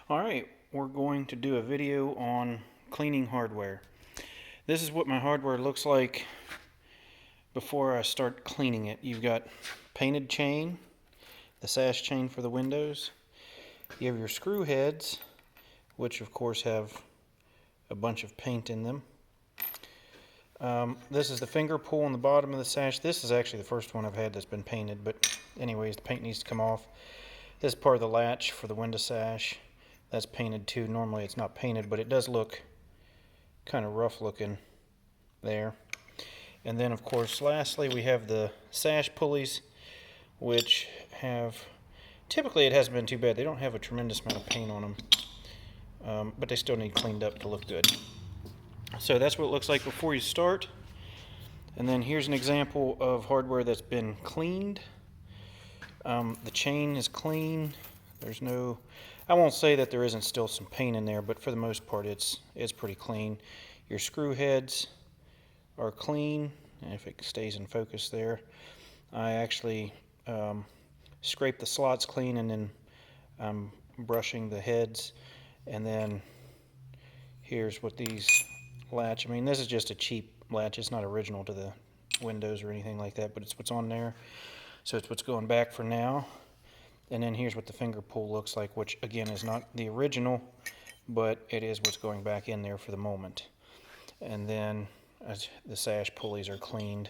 Alright, we're going to do a video on cleaning hardware. This is what my hardware looks like before I start cleaning it. You've got painted chain, the sash chain for the windows. You have your screw heads, which of course have a bunch of paint in them. This is the finger pull on the bottom of the sash. This is actually the first one I've had that's been painted, but anyways, the paint needs to come off. This is part of the latch for the window sash. That's painted too. Normally it's not painted, but it does look kind of rough looking there. And then of course lastly we have the sash pulleys, which have, typically it hasn't been too bad. They don't have a tremendous amount of paint on them, but they still need cleaned up to look good. So that's what it looks like before you start. And then here's an example of hardware that's been cleaned. The chain is clean. There's no, I won't say that there isn't still some paint in there, but for the most part it's pretty clean. Your screw heads are clean, and if it stays in focus there. I actually scrape the slots clean, and then I'm brushing the heads. And then here's what these latch, I mean this is just a cheap latch, it's not original to the windows or anything like that, but it's what's on there. So it's what's going back for now. And then here's what the finger pull looks like, which again is not the original, but it is what's going back in there for the moment. And then as the sash pulleys are cleaned,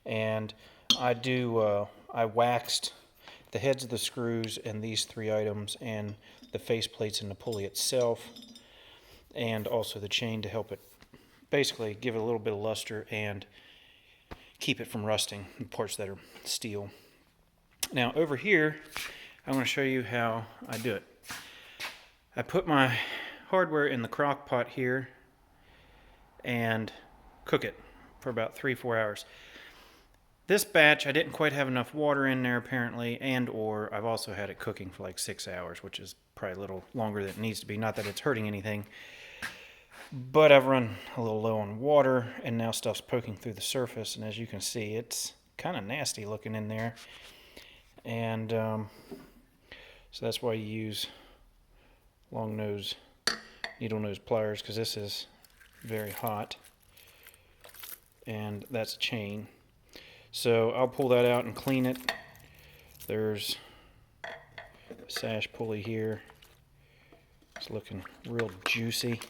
and I waxed the heads of the screws and these three items, and the face plates and the pulley itself, and also the chain to help it basically give it a little bit of luster and keep it from rusting, the parts that are steel. Now over here I'm going to show you how I do it. I put my hardware in the crock pot here and cook it for about 3-4 hours. This batch I didn't quite have enough water in there apparently, and or I've also had it cooking for like 6 hours, which is probably a little longer than it needs to be. Not that it's hurting anything, but I've run a little low on water and now stuff's poking through the surface, and as you can see it's kind of nasty looking in there. And so that's why you use long nose, needle nose pliers, because this is very hot. And that's a chain. So I'll pull that out and clean it. There's a sash pulley here. It's looking real juicy.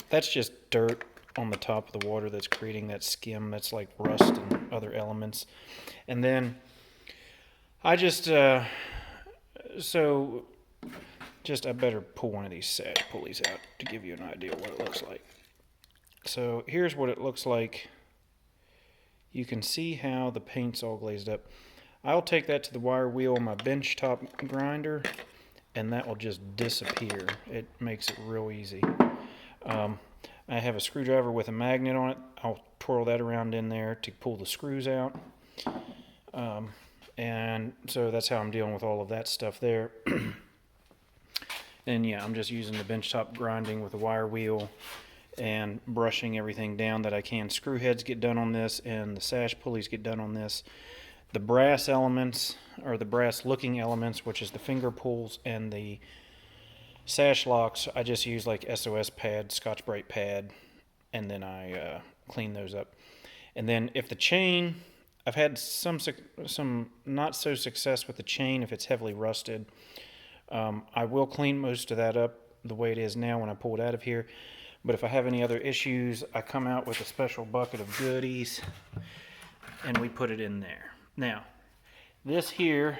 That's just dirt on the top of the water that's creating that skim. That's like rust and other elements. And then I I better pull one of these sash pulleys out to give you an idea of what it looks like. So here's what it looks like. You can see how the paint's all glazed up. I'll take that to the wire wheel on my bench top grinder, and that will just disappear. It makes it real easy. I have a screwdriver with a magnet on it. I'll twirl that around in there to pull the screws out. And so that's how I'm dealing with all of that stuff there. And yeah, I'm just using the benchtop grinding with a wire wheel and brushing everything down that I can. Screw heads get done on this, and the sash pulleys get done on this. The brass elements, or the brass looking elements, which is the finger pulls and the sash locks, I just use like SOS pad, Scotch-Brite pad, and then I clean those up. And then if the chain, I've had some not so success with the chain if it's heavily rusted. I will clean most of that up the way it is now when I pull it out of here. But if I have any other issues, I come out with a special bucket of goodies and we put it in there. Now, this here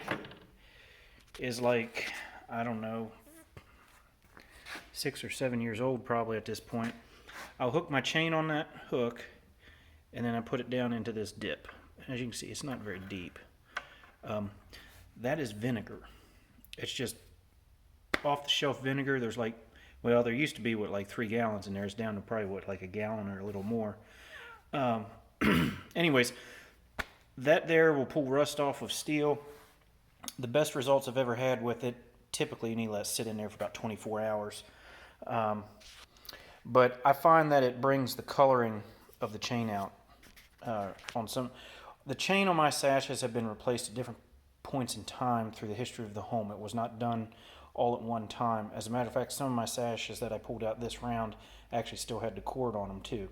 is like, I don't know, 6 or 7 years old probably at this point. I'll hook my chain on that hook, and then I put it down into this dip. As you can see, it's not very deep. That is vinegar. It's just off-the-shelf vinegar. There's like, well, there used to be like 3 gallons in there. It's down to probably like a gallon or a little more. Anyways, that there will pull rust off of steel. The best results I've ever had with it, typically you need to let it sit in there for about 24 hours. But I find that it brings the coloring of the chain out. The chain on my sashes have been replaced at different points in time through the history of the home. It was not done all at one time. As a matter of fact, some of my sashes that I pulled out this round actually still had the cord on them too.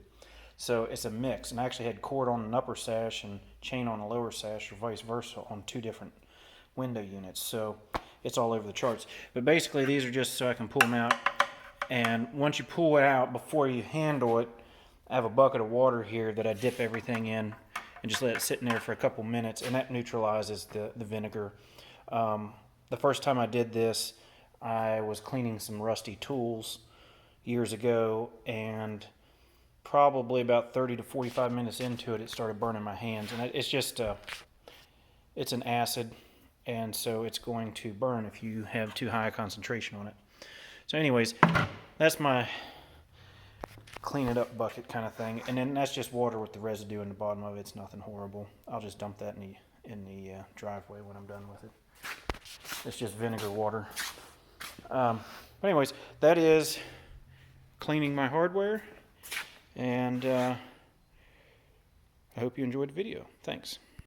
So it's a mix, and I actually had cord on an upper sash and chain on a lower sash, or vice versa, on 2 different window units. So it's all over the charts. But basically these are just so I can pull them out, and once you pull it out, before you handle it, I have a bucket of water here that I dip everything in and just let it sit in there for a couple minutes, and that neutralizes the vinegar. The first time I did this, I was cleaning some rusty tools years ago, and probably about 30 to 45 minutes into it, it started burning my hands. And it's just, it's an acid, and so it's going to burn if you have too high a concentration on it. So anyways, that's my clean it up bucket kind of thing. And then that's just water with the residue in the bottom of it. It's nothing horrible. I'll just dump that in the driveway when I'm done with it. It's just vinegar water. But anyways, that is cleaning my hardware. And I hope you enjoyed the video. Thanks.